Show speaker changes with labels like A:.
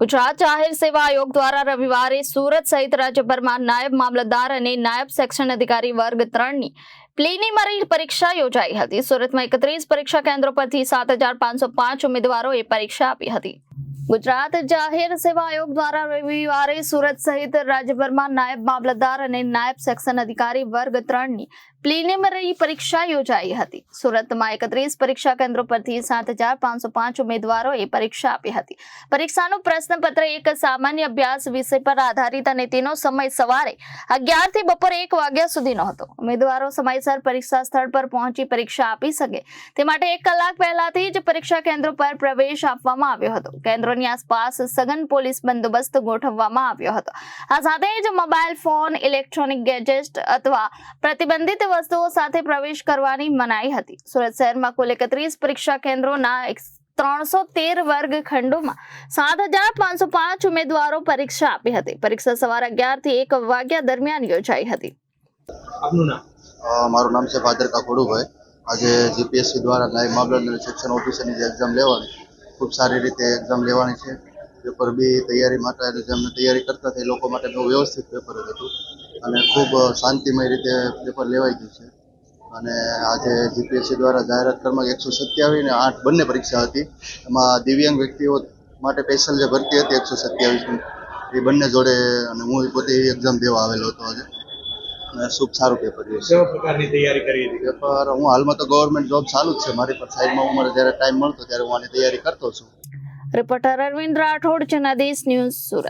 A: ગુજરાત જાહેર સેવા આયોગ દ્વારા રવિવારે સુરત સહિત રાજ્યભરમાં નાયબ મામલતદાર અને નાયબ સેક્શન અધિકારી વર્ગ 3ની પ્રિલિમિનરી પરીક્ષા યોજાઈ હતી. સુરતમાં 31 પરીક્ષા કેન્દ્રો પરથી 7,505 ઉમેદવારોએ પરીક્ષા આપી હતી. ગુજરાત જાહેર સેવા આયોગ દ્વારા રવિવારે સુરત સહિત રાજ્યભરમાં નાયબ મામલતદાર અને નાયબ સેક્શન અધિકારી વર્ગ 3ની પ્રિલિમિનરી પરીક્ષા યોજાઈ હતી. સુરતમાં 31 પરીક્ષા કેન્દ્રો પરથી 7,505 ઉમેદવારોએ પરીક્ષા આપી હતી. પરીક્ષાનું પ્રશ્નપત્ર એક સામાન્ય અભ્યાસ વિષય પર આધારિત અને તેનો સમય સવારે 11 થી બપોરે 1 વાગ્યા સુધીનો હતો. ઉમેદવારો સમયસર પરીક્ષા સ્થળ પર પહોંચી પરીક્ષા આપી શકે તે માટે 1 કલાક પહેલાથી જ પરીક્ષા કેન્દ્રો પર પ્રવેશ આપવામાં આવ્યો હતો. કેન્દ્રોની આસપાસ સઘન પોલીસ બંદોબસ્ત ગોઠવવામાં આવ્યો હતો. આ સાથે જ મોબાઈલ ફોન, ઇલેક્ટ્રોનિક ગેજેટ અથવા પ્રતિબંધિત વસ્તુઓ સાથે પ્રવેશ કરવાની મનાઈ હતી. સુરત શહેરમાં કુલ 31 પરીક્ષા કેન્દ્રોના 313 વર્ગખંડોમાં 7,505 ઉમેદવારો પરીક્ષા આપી હતી. પરીક્ષા સવારે 11 થી 1 વાગ્યા દરમિયાન યોજાઈ હતી.
B: આપનું નામ?
C: મારું નામ છે ભાદરકા ખોડુભાઈ. આજે જીપીએસસી દ્વારા નાયબ મામલતદાર સેક્શન ઓફિસરની જે એક્ઝામ લેવાની, ખૂબ સારી રીતે એક્ઝામ લેવાની છે. પેપર બી તૈયારી માટે જેમને તૈયારી કરતા હતા એ લોકો માટે બહુ વ્યવસ્થિત પેપર હતું અને ખૂબ શાંતિમય રીતે પેપર લેવાઈ ગયું છે. અને આજે જીપીએસસી દ્વારા જાહેરાત કરવામાં 127 અને 8 બંને પરીક્ષા હતી. એમાં દિવ્યાંગ વ્યક્તિઓ માટે સ્પેશિયલ જે ભરતી હતી 127ની એ બંને જોડે, અને હું પોતે એક્ઝામ દેવા આવેલો હતો આજે. અને ખૂબ સારું પેપર છે.
B: કેવા પ્રકારની તૈયારી કરી હતી?
C: પેપર હું હાલમાં તો ગવર્મેન્ટ જોબ ચાલુ જ છે મારી, પર સાઈડમાં હું જ્યારે ટાઈમ મળતો ત્યારે હું આની તૈયારી કરતો છું.
A: Reporter Arvind Rathod, Janadesh news, Surat.